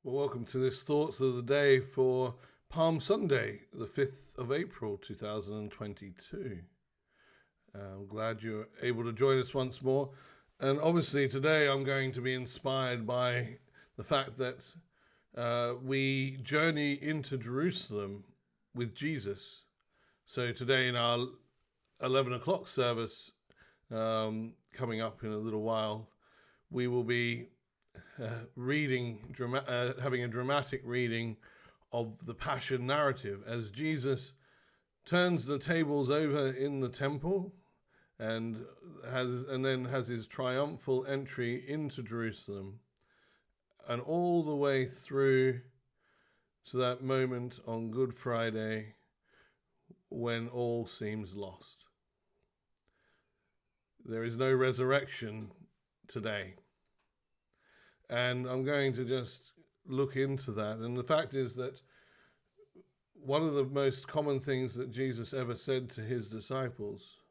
Well, welcome to this Thoughts of the Day for Palm Sunday, the 5th of April 2022. I'm glad you're able to join us once more. And obviously, today I'm going to be inspired by the fact that we journey into Jerusalem with Jesus. So, today in our 11 o'clock service, coming up in a little while, we will be having a dramatic reading of the Passion narrative as Jesus turns the tables over in the temple and then has his triumphal entry into Jerusalem, and all the way through to that moment on Good Friday when all seems lost. There is no resurrection today. And I'm going to just look into that. And the fact is that one of the most common things that Jesus ever said to his disciples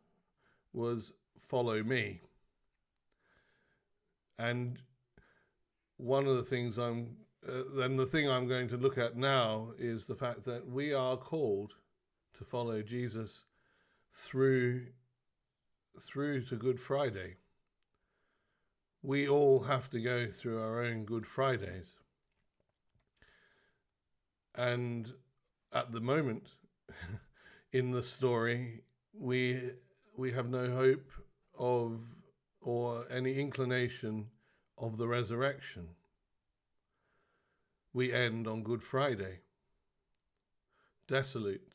was, "Follow me." And one of the things the thing I'm going to look at now is the fact that we are called to follow Jesus through to Good Friday. We all have to go through our own Good Fridays. And at the moment, in the story, we have no hope of or any inclination of the resurrection. We end on Good Friday, desolate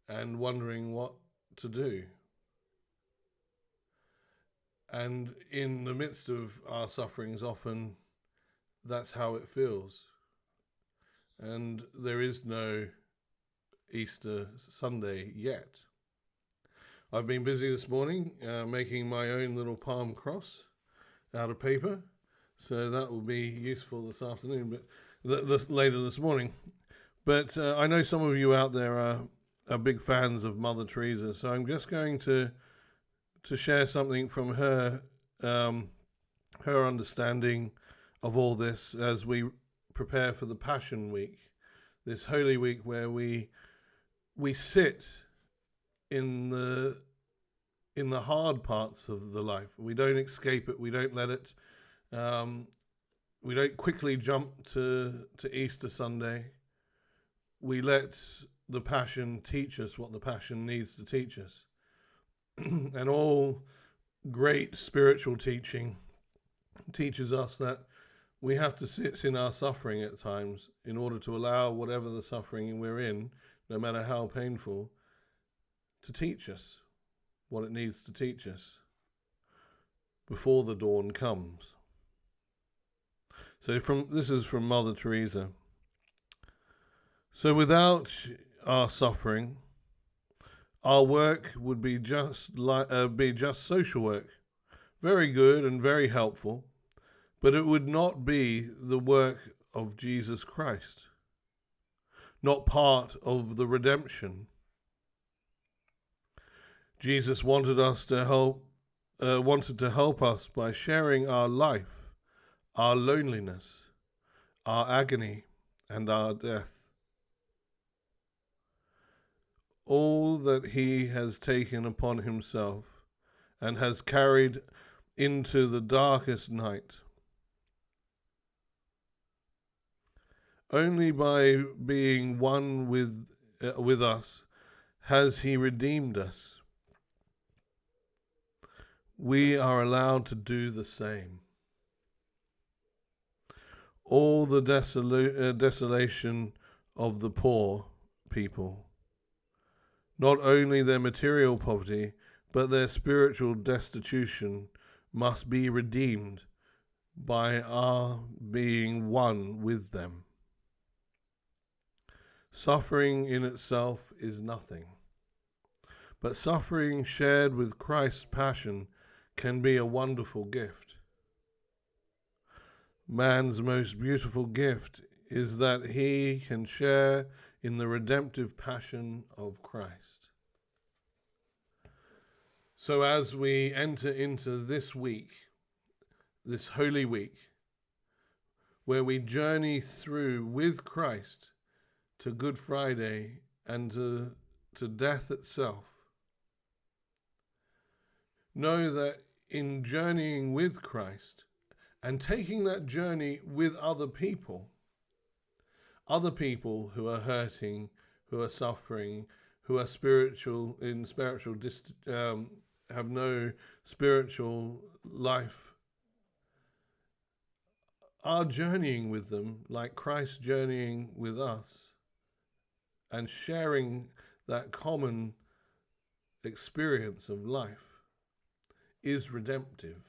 and wondering what to do. And in the midst of our sufferings, often that's how it feels. And there is no Easter Sunday yet. I've been busy this morning making my own little palm cross out of paper, so that will be useful this afternoon, but later this morning. But I know some of you out there are big fans of Mother Teresa, so I'm just going to share something from her understanding of all this as we prepare for the Passion Week, this Holy Week where we sit in the hard parts of the life. We don't escape it. We don't let it. We don't quickly jump to Easter Sunday. We let the Passion teach us what the Passion needs to teach us. And all great spiritual teaching teaches us that we have to sit in our suffering at times in order to allow whatever the suffering we're in, no matter how painful, to teach us what it needs to teach us before the dawn comes. So this is from Mother Teresa. So without our suffering, our work would be just social work, very good and very helpful, but it would not be the work of Jesus Christ, not part of the redemption. Jesus wanted to help us by sharing our life, our loneliness, our agony, and our death. All that he has taken upon himself and has carried into the darkest night. Only by being one with us has he redeemed us. We are allowed to do the same. All the desolation of the poor people, not only their material poverty, but their spiritual destitution, must be redeemed by our being one with them. Suffering in itself is nothing, but suffering shared with Christ's passion can be a wonderful gift. Man's most beautiful gift is that he can share in the redemptive passion of Christ. So as we enter into this week, this Holy Week, where we journey through with Christ to Good Friday and to death itself. Know that in journeying with Christ and taking that journey with other people who are hurting, who are suffering, who are have no spiritual life, are journeying with them like Christ journeying with us and sharing that common experience of life is redemptive.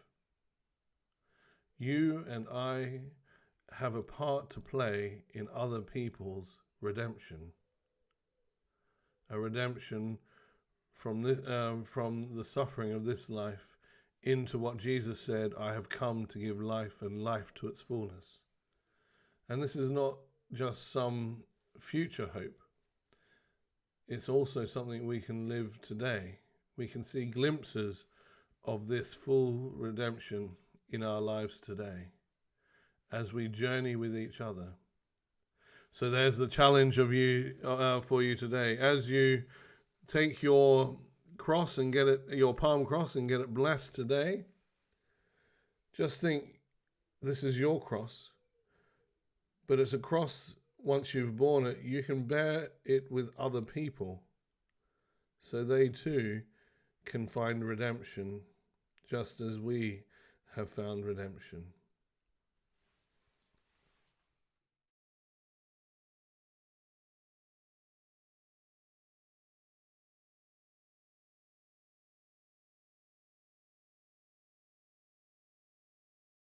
You and I have a part to play in other people's redemption. A redemption from the suffering of this life into what Jesus said, I have come to give life and life to its fullness. And this is not just some future hope. It's also something we can live today. We can see glimpses of this full redemption in our lives today as we journey with each other. So there's the challenge of you for you today. As you take your cross and get it, your palm cross, and get it blessed today, just think this is your cross, but it's a cross. Once you've borne it, you can bear it with other people so they too can find redemption just as we have found redemption.